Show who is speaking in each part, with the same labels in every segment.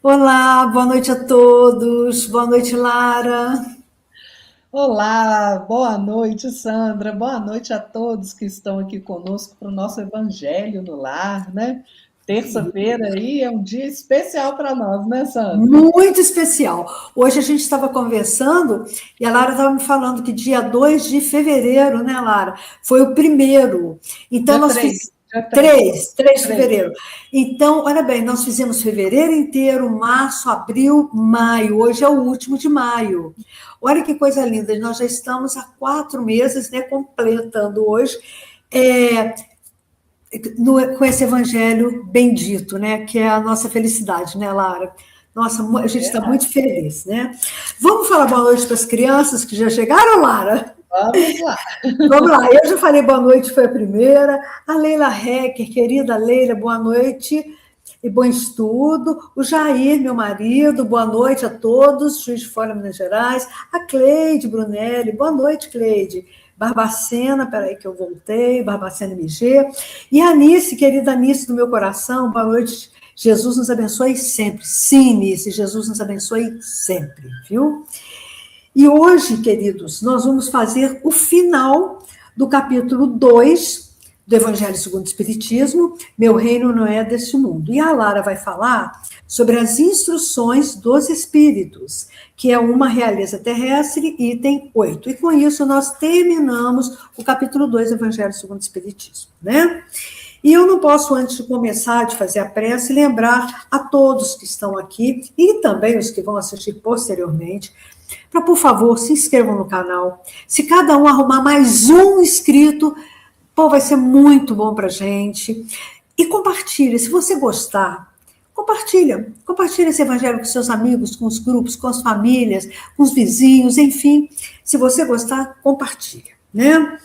Speaker 1: Olá, boa noite a todos. Boa noite, Lara.
Speaker 2: Olá, boa noite, Sandra. Boa noite a todos que estão aqui conosco para o nosso Evangelho no Lar, né? Terça-feira aí é um dia especial para nós, né, Sandra?
Speaker 1: Muito especial. Hoje a gente estava conversando e a Lara estava me falando que dia 2 de fevereiro, né, Lara? Foi o primeiro. Então,
Speaker 2: Dia
Speaker 1: nós
Speaker 2: 3,
Speaker 1: fizemos.
Speaker 2: dia 3,
Speaker 1: 3 de
Speaker 2: 3.
Speaker 1: fevereiro. Então, olha bem, nós fizemos fevereiro inteiro, março, abril, maio. Hoje é o último de maio. Olha que coisa linda, nós já estamos há 4 meses, né, completando hoje. É, com esse evangelho bendito, né? Que é a nossa felicidade, né, Lara? Nossa, a gente está
Speaker 2: Verdade.
Speaker 1: muito feliz, né? Vamos falar boa noite para as crianças que já chegaram, Lara?
Speaker 2: Vamos lá.
Speaker 1: Vamos lá, eu já falei boa noite, foi a primeira. A Leila Hecker, querida Leila, boa noite e bom estudo. O Jair, meu marido, boa noite a todos, Juiz de Fora, Minas Gerais. A Cleide Brunelli, boa noite, Cleide. Barbacena, peraí que eu voltei, Barbacena MG. E a Anice, querida Anice do meu coração, boa noite. Jesus nos abençoe sempre. Sim, Anice, Jesus nos abençoe sempre, viu? E hoje, queridos, nós vamos fazer o final do capítulo 2 do Evangelho segundo o Espiritismo, Meu Reino Não É Deste Mundo. E a Lara vai falar sobre as instruções dos Espíritos, que é uma realeza terrestre, item 8. E com isso nós terminamos o capítulo 2 do Evangelho segundo o Espiritismo, né? E eu não posso, antes de começar, de fazer a prece, lembrar a todos que estão aqui e também os que vão assistir posteriormente, para, por favor, se inscrevam no canal. Se cada um arrumar mais um inscrito, pô, vai ser muito bom para gente. E compartilhe, se você gostar, compartilha. Compartilha esse evangelho com seus amigos, com os grupos, com as famílias, com os vizinhos, enfim. Se você gostar, compartilha, né?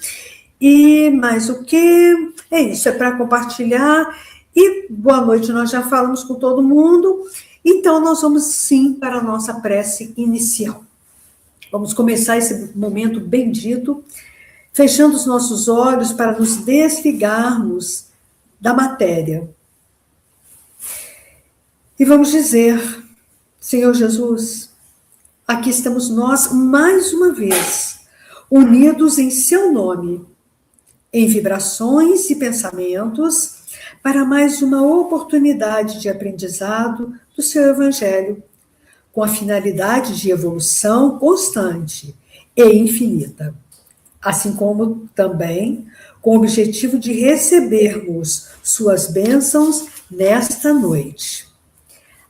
Speaker 1: E mais o que? É isso, é para compartilhar. E boa noite, nós já falamos com todo mundo. Então, nós vamos sim para a nossa prece inicial. Vamos começar esse momento bendito, fechando os nossos olhos para nos desligarmos da matéria. E vamos dizer, Senhor Jesus, aqui estamos nós mais uma vez, unidos em seu nome, em vibrações e pensamentos, para mais uma oportunidade de aprendizado do seu Evangelho, com a finalidade de evolução constante e infinita, assim como também com o objetivo de recebermos suas bênçãos nesta noite.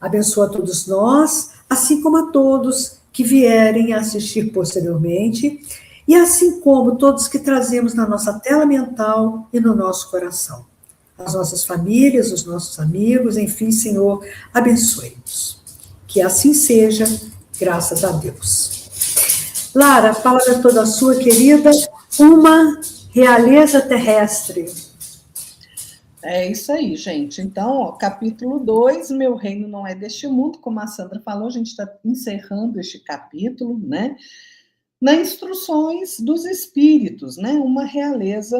Speaker 1: Abençoa a todos nós, assim como a todos que vierem a assistir posteriormente, e assim como todos que trazemos na nossa tela mental e no nosso coração. As nossas famílias, os nossos amigos, enfim, Senhor, abençoe-nos. Que assim seja, graças a Deus. Lara, a palavra é toda sua, querida. Uma realeza terrestre.
Speaker 2: É isso aí, gente. Então, ó, capítulo 2, Meu Reino Não É Deste Mundo, como a Sandra falou, a gente está encerrando este capítulo, né? Nas instruções dos espíritos, né? Uma realeza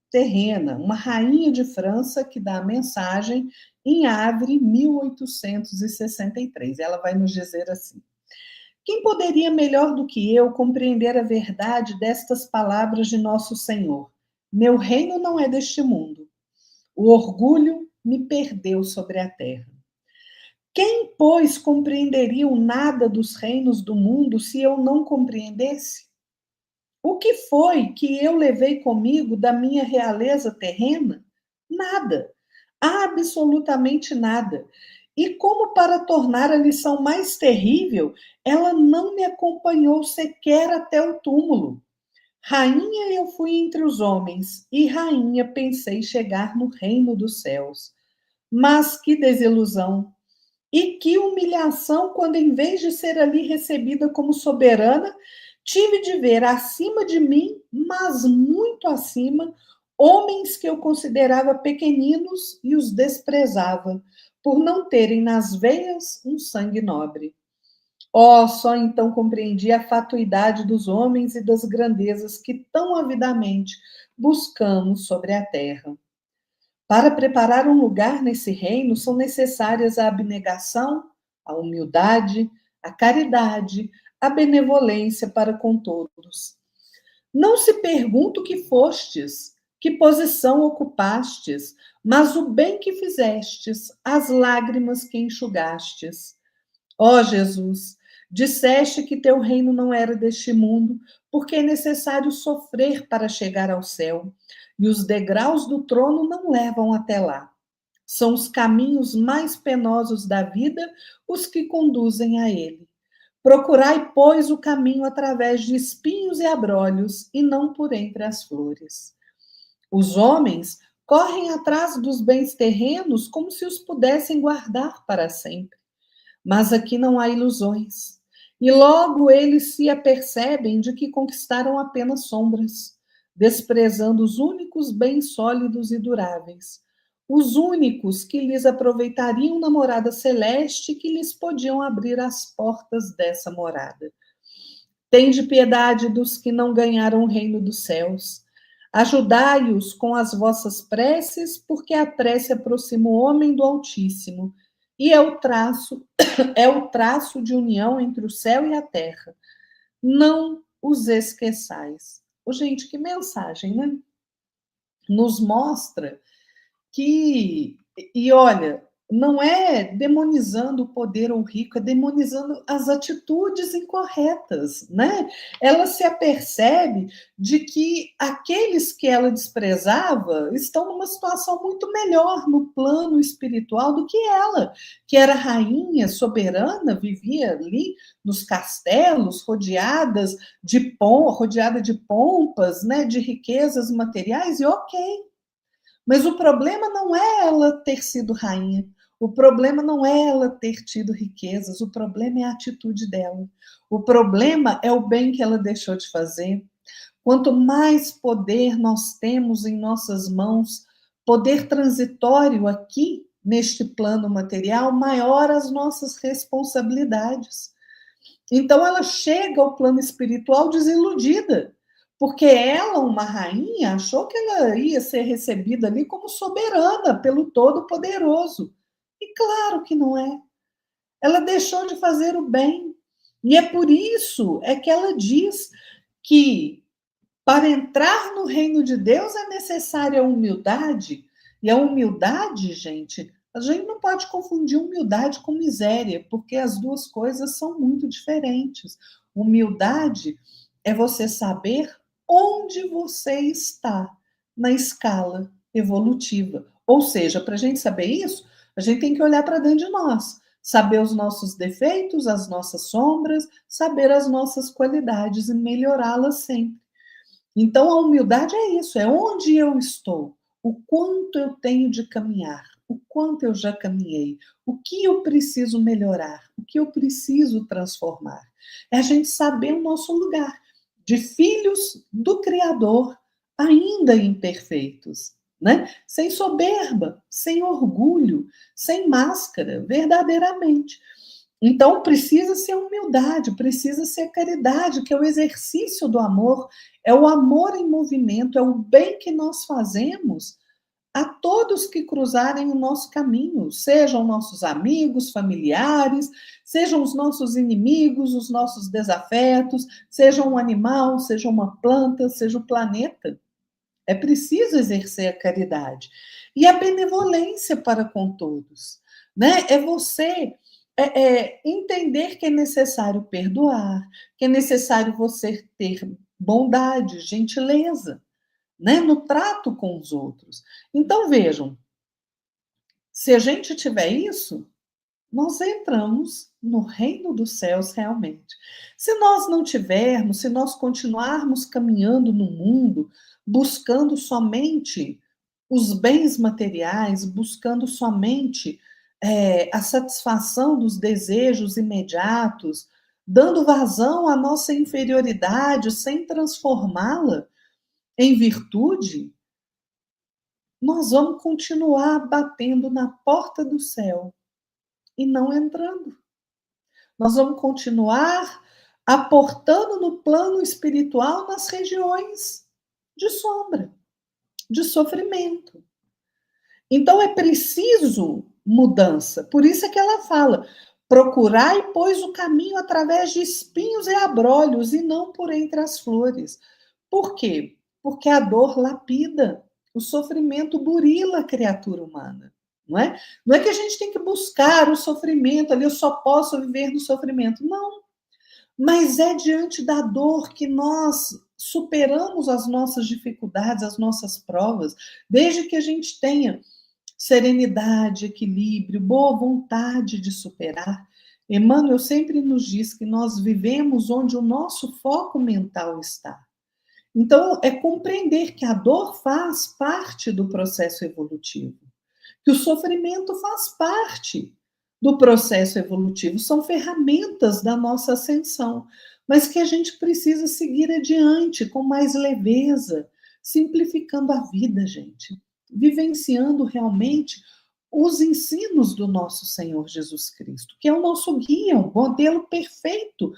Speaker 2: terrena, uma rainha de França que dá a mensagem em Havre, 1863. Ela vai nos dizer assim: quem poderia melhor do que eu compreender a verdade destas palavras de nosso Senhor? Meu reino não é deste mundo. O orgulho me perdeu sobre a terra. Quem, pois, compreenderia o nada dos reinos do mundo se eu não compreendesse? O que foi que eu levei comigo da minha realeza terrena? Nada, absolutamente nada. E como para tornar a lição mais terrível, ela não me acompanhou sequer até o túmulo. Rainha eu fui entre os homens, e rainha pensei chegar no reino dos céus. Mas que desilusão! E que humilhação quando, em vez de ser ali recebida como soberana, tive de ver acima de mim, mas muito acima, homens que eu considerava pequeninos e os desprezava, por não terem nas veias um sangue nobre. Oh, só então compreendi a fatuidade dos homens e das grandezas que tão avidamente buscamos sobre a terra. Para preparar um lugar nesse reino são necessárias a abnegação, a humildade, a caridade, a benevolência para com todos. Não se pergunta o que fostes, que posição ocupastes, mas o bem que fizestes, as lágrimas que enxugastes. Ó Jesus, disseste que teu reino não era deste mundo, porque é necessário sofrer para chegar ao céu, e os degraus do trono não levam até lá. São os caminhos mais penosos da vida os que conduzem a ele. Procurai, pois, o caminho através de espinhos e abrolhos, e não por entre as flores. Os homens correm atrás dos bens terrenos como se os pudessem guardar para sempre. Mas aqui não há ilusões. E logo eles se apercebem de que conquistaram apenas sombras, desprezando os únicos bens sólidos e duráveis, os únicos que lhes aproveitariam na morada celeste, que lhes podiam abrir as portas dessa morada. Tende piedade dos que não ganharam o reino dos céus. Ajudai-os com as vossas preces, porque a prece aproxima o homem do Altíssimo, e é o traço de união entre o céu e a terra. Não os esqueçais. Oh, gente, que mensagem, né? Nos mostra que, e olha, não é demonizando o poder ou o rico, é demonizando as atitudes incorretas, né? Ela se apercebe de que aqueles que ela desprezava estão numa situação muito melhor no plano espiritual do que ela, que era rainha, soberana, vivia ali nos castelos, rodeada de pompas, né, de riquezas materiais, e ok. Mas o problema não é ela ter sido rainha, o problema não é ela ter tido riquezas, o problema é a atitude dela. O problema é o bem que ela deixou de fazer. Quanto mais poder nós temos em nossas mãos, poder transitório aqui, neste plano material, maior as nossas responsabilidades. Então ela chega ao plano espiritual desiludida, porque ela, uma rainha, achou que ela ia ser recebida ali como soberana pelo Todo-Poderoso. E claro que não é. Ela deixou de fazer o bem. E é por isso que ela diz que para entrar no reino de Deus é necessária a humildade. E a humildade, gente, a gente não pode confundir humildade com miséria, porque as duas coisas são muito diferentes. Humildade é você saber onde você está na escala evolutiva. Ou seja, para a gente saber isso, a gente tem que olhar para dentro de nós, saber os nossos defeitos, as nossas sombras, saber as nossas qualidades e melhorá-las sempre. Então, a humildade é isso, é onde eu estou, o quanto eu tenho de caminhar, o quanto eu já caminhei, o que eu preciso melhorar, o que eu preciso transformar. É a gente saber o nosso lugar, de filhos do Criador, ainda imperfeitos, né? Sem soberba, sem orgulho, sem máscara, verdadeiramente. Então, precisa ser humildade, precisa ser caridade, que é o exercício do amor, é o amor em movimento, é o bem que nós fazemos a todos que cruzarem o nosso caminho, sejam nossos amigos, familiares, sejam os nossos inimigos, os nossos desafetos, seja um animal, seja uma planta, seja o planeta. É preciso exercer a caridade. E a benevolência para com todos, né? É você entender que é necessário perdoar, que é necessário você ter bondade, gentileza, né? No trato com os outros. Então, vejam, se a gente tiver isso, nós entramos no reino dos céus realmente. Se nós não tivermos, se nós continuarmos caminhando no mundo, buscando somente os bens materiais, buscando somente a satisfação dos desejos imediatos, dando vazão à nossa inferioridade sem transformá-la em virtude, nós vamos continuar batendo na porta do céu e não entrando. Nós vamos continuar aportando no plano espiritual nas regiões de sombra, de sofrimento. Então é preciso mudança. Por isso é que ela fala: Procurai, pois, o caminho através de espinhos e abrolhos, e não por entre as flores. Por quê? Porque a dor lapida, o sofrimento burila a criatura humana. Não é? Não é que a gente tem que buscar o sofrimento ali, eu só posso viver no sofrimento. Não. Mas é diante da dor que nós superamos as nossas dificuldades, as nossas provas, desde que a gente tenha serenidade, equilíbrio, boa vontade de superar. Emmanuel sempre nos diz que nós vivemos onde o nosso foco mental está. Então, é compreender que a dor faz parte do processo evolutivo, que o sofrimento faz parte do processo evolutivo, são ferramentas da nossa ascensão, mas que a gente precisa seguir adiante com mais leveza, simplificando a vida, gente, vivenciando realmente os ensinos do nosso Senhor Jesus Cristo, que é o nosso guia, o modelo perfeito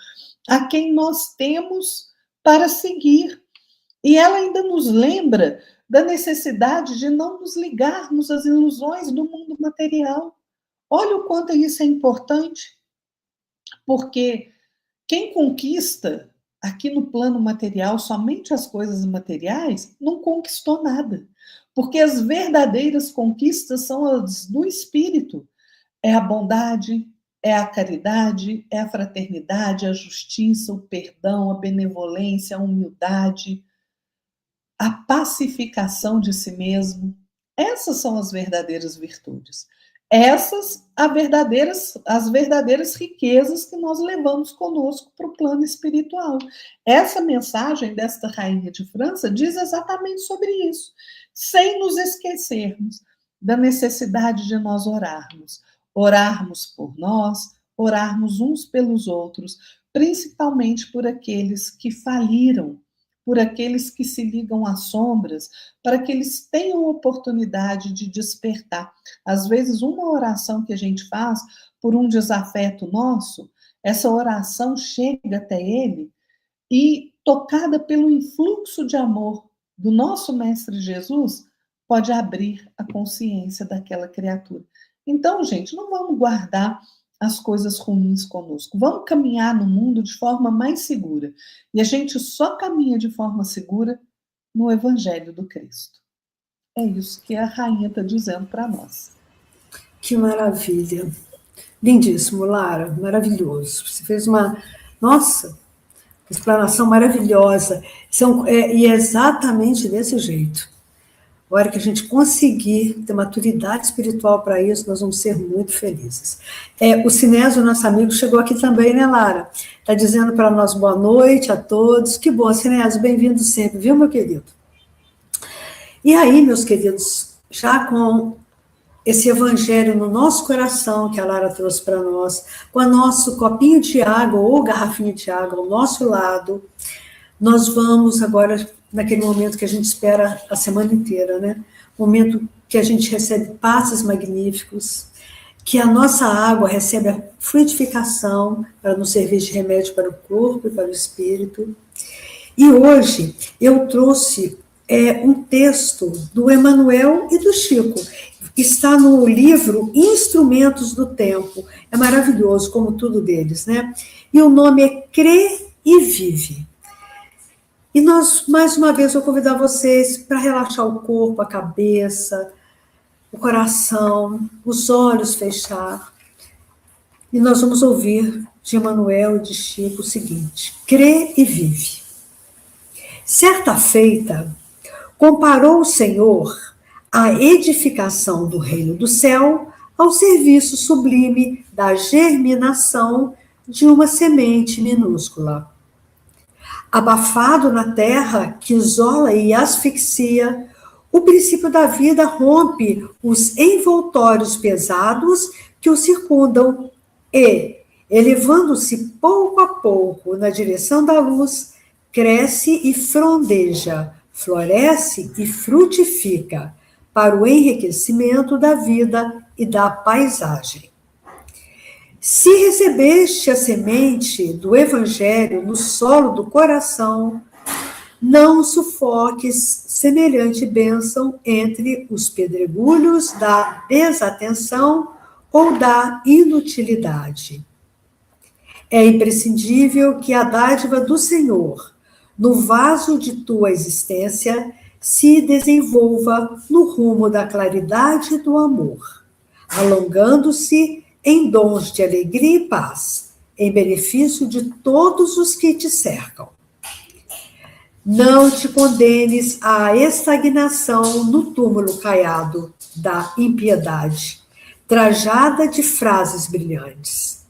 Speaker 2: a quem nós temos para seguir. E ela ainda nos lembra da necessidade de não nos ligarmos às ilusões do mundo material. Olha o quanto isso é importante, porque quem conquista aqui no plano material somente as coisas materiais, não conquistou nada. Porque as verdadeiras conquistas são as do espírito. É a bondade, é a caridade, é a fraternidade, a justiça, o perdão, a benevolência, a humildade, a pacificação de si mesmo. Essas são as verdadeiras virtudes. Essas as verdadeiras riquezas que nós levamos conosco para o plano espiritual. Essa mensagem desta rainha de França diz exatamente sobre isso, sem nos esquecermos da necessidade de nós orarmos por nós, orarmos uns pelos outros, principalmente por aqueles que faliram, por aqueles que se ligam às sombras, para que eles tenham oportunidade de despertar. Às vezes, uma oração que a gente faz por um desafeto nosso, essa oração chega até ele e, tocada pelo influxo de amor do nosso Mestre Jesus, pode abrir a consciência daquela criatura. Então, gente, não vamos guardar as coisas ruins conosco. Vamos caminhar no mundo de forma mais segura. E a gente só caminha de forma segura no Evangelho do Cristo. É isso que a rainha está dizendo para nós.
Speaker 1: Que maravilha. Lindíssimo, Lara, maravilhoso. Você fez uma... Nossa, explanação maravilhosa. E é exatamente desse jeito. A hora que a gente conseguir ter maturidade espiritual para isso, nós vamos ser muito felizes. O Sinésio, nosso amigo, chegou aqui também, né, Lara? Está dizendo para nós boa noite a todos. Que bom, Sinésio, bem-vindo sempre, viu, meu querido? E aí, meus queridos, já com esse evangelho no nosso coração, que a Lara trouxe para nós, com o nosso copinho de água ou garrafinha de água ao nosso lado, nós vamos agora, naquele momento que a gente espera a semana inteira, né? Momento que a gente recebe passes magníficos, que a nossa água recebe a frutificação para nos servir de remédio para o corpo e para o espírito. E hoje eu trouxe um texto do Emmanuel e do Chico. Está no livro Instrumentos do Tempo. É maravilhoso, como tudo deles, né? E o nome é Crê e Vive. E nós, mais uma vez, vou convidar vocês para relaxar o corpo, a cabeça, o coração, os olhos fechar. E nós vamos ouvir de Emmanuel e de Chico o seguinte: crê e vive. Certa feita, comparou o Senhor a edificação do reino do céu ao serviço sublime da germinação de uma semente minúscula. Abafado na terra que isola e asfixia, o princípio da vida rompe os envoltórios pesados que o circundam e, elevando-se pouco a pouco na direção da luz, cresce e frondeja, floresce e frutifica para o enriquecimento da vida e da paisagem. Se recebeste a semente do Evangelho no solo do coração, não sufoques semelhante bênção entre os pedregulhos da desatenção ou da inutilidade. É imprescindível que a dádiva do Senhor, no vaso de tua existência, se desenvolva no rumo da claridade e do amor, alongando-se em dons de alegria e paz, em benefício de todos os que te cercam. Não te condenes à estagnação no túmulo caiado da impiedade, trajada de frases brilhantes.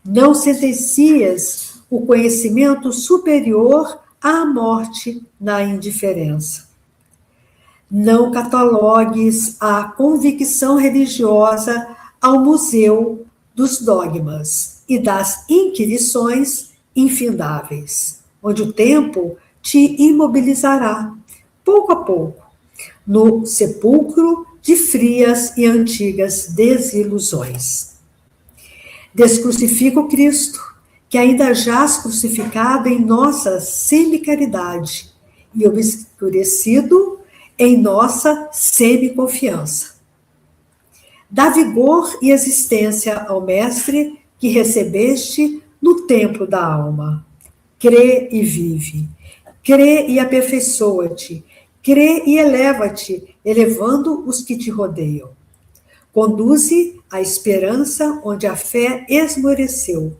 Speaker 1: Não sentencias o conhecimento superior à morte na indiferença. Não catalogues a convicção religiosa ao museu dos dogmas e das inquirições infindáveis, onde o tempo te imobilizará, pouco a pouco, no sepulcro de frias e antigas desilusões. Descrucifica o Cristo, que ainda jaz crucificado em nossa semicaridade e obscurecido em nossa semiconfiança. Dá vigor e existência ao Mestre que recebeste no templo da alma. Crê e vive. Crê e aperfeiçoa-te. Crê e eleva-te, elevando os que te rodeiam. Conduze a esperança onde a fé esmoreceu.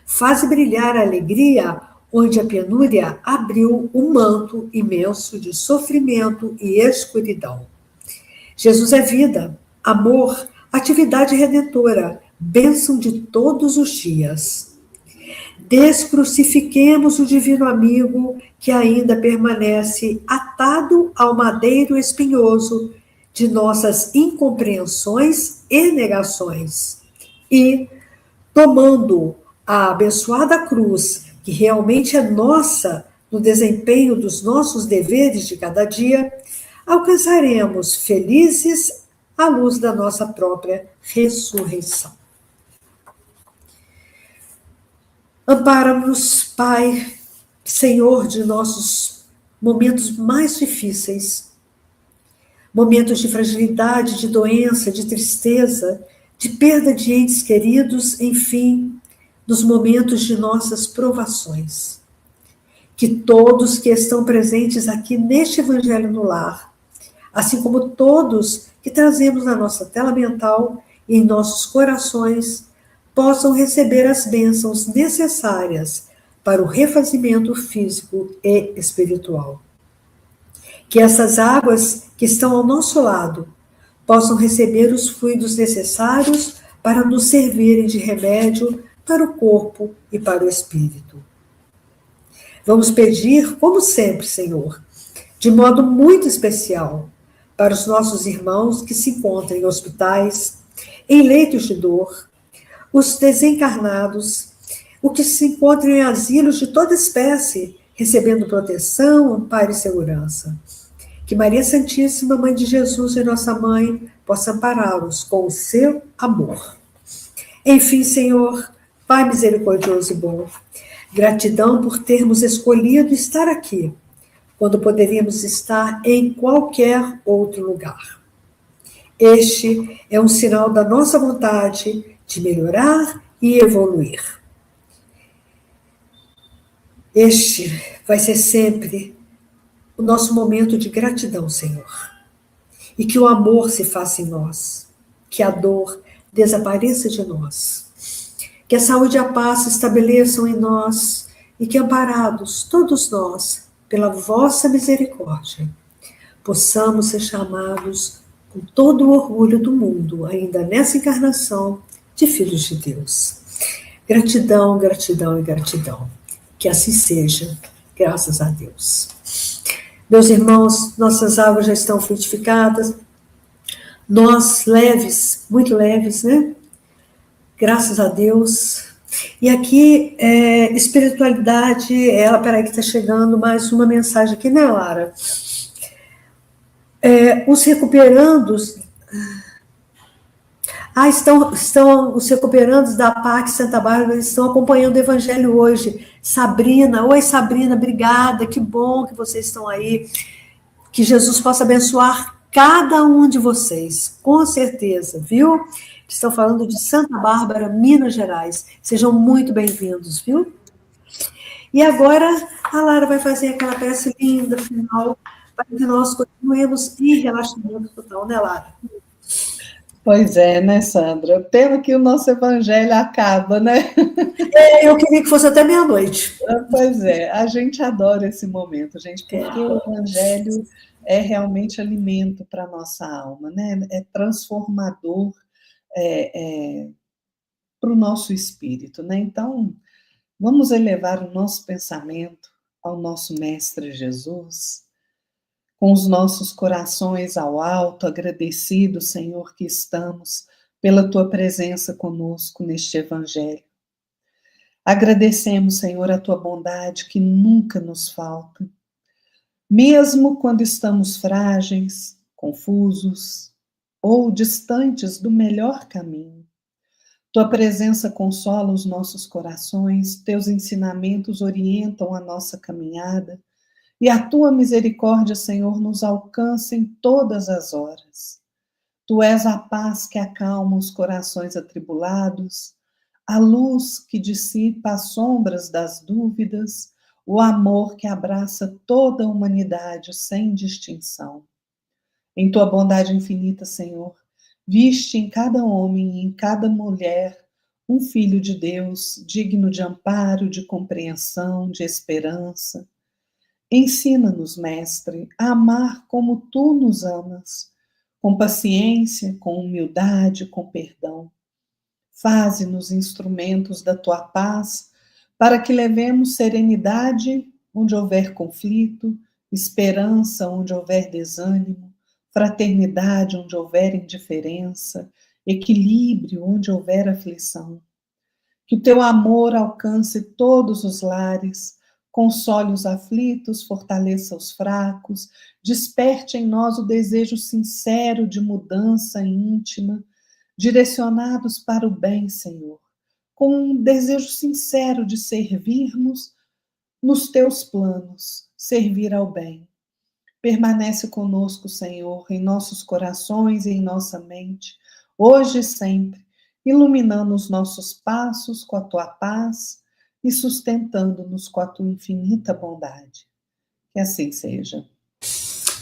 Speaker 1: Faz brilhar a alegria onde a penúria abriu um manto imenso de sofrimento e escuridão. Jesus é vida, amor, atividade redentora, bênção de todos os dias. Descrucifiquemos o divino amigo que ainda permanece atado ao madeiro espinhoso de nossas incompreensões e negações. E, tomando a abençoada cruz, que realmente é nossa no desempenho dos nossos deveres de cada dia, alcançaremos felizes a luz da nossa própria ressurreição. Ampara-nos, Pai, Senhor, de nossos momentos mais difíceis, momentos de fragilidade, de doença, de tristeza, de perda de entes queridos, enfim, nos momentos de nossas provações. Que todos que estão presentes aqui neste Evangelho no Lar, assim como todos que trazemos na nossa tela mental e em nossos corações, possam receber as bênçãos necessárias para o refazimento físico e espiritual. Que essas águas que estão ao nosso lado possam receber os fluidos necessários para nos servirem de remédio para o corpo e para o espírito. Vamos pedir, como sempre, Senhor, de modo muito especial, para os nossos irmãos que se encontram em hospitais, em leitos de dor, os desencarnados, os que se encontram em asilos de toda espécie, recebendo proteção, amparo e segurança. Que Maria Santíssima, Mãe de Jesus e nossa Mãe, possa ampará-los com o seu amor. Enfim, Senhor, Pai misericordioso e bom, gratidão por termos escolhido estar aqui, quando poderíamos estar em qualquer outro lugar. Este é um sinal da nossa vontade de melhorar e evoluir. Este vai ser sempre o nosso momento de gratidão, Senhor. E que o amor se faça em nós, que a dor desapareça de nós, que a saúde e a paz se estabeleçam em nós e que, amparados, todos nós, pela vossa misericórdia, possamos ser chamados com todo o orgulho do mundo, ainda nessa encarnação, de filhos de Deus. Gratidão, gratidão e gratidão. Que assim seja, graças a Deus. Meus irmãos, nossas águas já estão frutificadas, nós leves, muito leves, né? Graças a Deus. E aqui, espiritualidade, peraí que está chegando mais uma mensagem aqui, né, Lara? Os recuperandos... estão os recuperandos da PAC Santa Bárbara, estão acompanhando o Evangelho hoje. Sabrina, oi Sabrina, obrigada, que bom que vocês estão aí. Que Jesus possa abençoar cada um de vocês, com certeza, viu? Estão falando de Santa Bárbara, Minas Gerais. Sejam muito bem-vindos, viu? E agora a Lara vai fazer aquela prece linda, final, para que nós continuemos em relaxamento total, né, Lara?
Speaker 2: Pois é, né, Sandra? Pena que o nosso evangelho acaba, né?
Speaker 1: Eu queria que fosse até meia-noite.
Speaker 2: Pois é, a gente adora esse momento, gente, porque o evangelho é realmente alimento para a nossa alma, né? É transformador para o nosso espírito, né? Então, vamos elevar o nosso pensamento ao nosso Mestre Jesus, com os nossos corações ao alto, agradecidos, Senhor, que estamos pela tua presença conosco neste evangelho. Agradecemos, Senhor, a tua bondade que nunca nos falta, mesmo quando estamos frágeis, confusos ou distantes do melhor caminho. Tua presença consola os nossos corações, teus ensinamentos orientam a nossa caminhada e a tua misericórdia, Senhor, nos alcança em todas as horas. Tu és a paz que acalma os corações atribulados, a luz que dissipa as sombras das dúvidas, o amor que abraça toda a humanidade sem distinção. Em tua bondade infinita, Senhor, viste em cada homem e em cada mulher um filho de Deus, digno de amparo, de compreensão, de esperança. Ensina-nos, Mestre, a amar como tu nos amas, com paciência, com humildade, com perdão. Faze-nos instrumentos da tua paz, para que levemos serenidade onde houver conflito, esperança onde houver desânimo, fraternidade onde houver indiferença, equilíbrio onde houver aflição. Que o teu amor alcance todos os lares, console os aflitos, fortaleça os fracos, desperte em nós o desejo sincero de mudança íntima, direcionados para o bem, Senhor, com um desejo sincero de servirmos nos teus planos, servir ao bem. Permanece conosco, Senhor, em nossos corações e em nossa mente, hoje e sempre, iluminando os nossos passos com a tua paz e sustentando-nos com a tua infinita bondade. Que assim seja.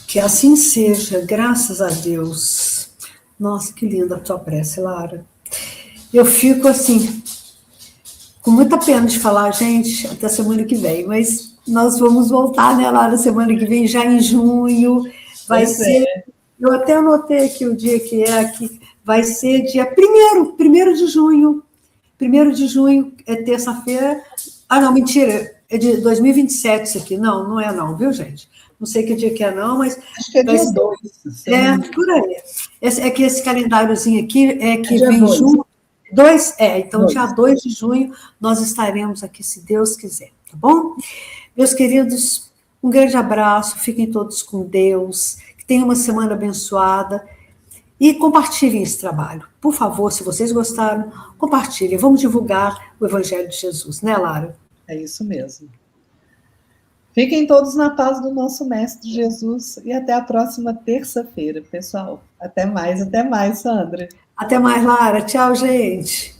Speaker 1: Que assim seja, graças a Deus. Nossa, que linda a tua prece, Lara. Eu fico assim, com muita pena de falar, gente, até semana que vem, mas nós vamos voltar, né, Lara, semana que vem, já em junho, vai ser, eu até anotei aqui o dia que é, aqui, vai ser dia 1º de junho, 1º de junho é terça-feira, não, mentira, é de 2027 isso aqui, não é não, viu, gente? Não sei que dia que é não, mas...
Speaker 2: Acho que é dia 2.
Speaker 1: Por aí. É que esse calendáriozinho aqui é que vem junto. Então, dia 2 de junho, nós estaremos aqui, se Deus quiser, tá bom? Meus queridos, um grande abraço, fiquem todos com Deus, que tenham uma semana abençoada e compartilhem esse trabalho. Por favor, se vocês gostaram, compartilhem. Vamos divulgar o Evangelho de Jesus, né, Lara?
Speaker 2: É isso mesmo. Fiquem todos na paz do nosso Mestre Jesus e até a próxima terça-feira, pessoal. Até mais, Sandra.
Speaker 1: Até mais, Lara. Tchau, gente.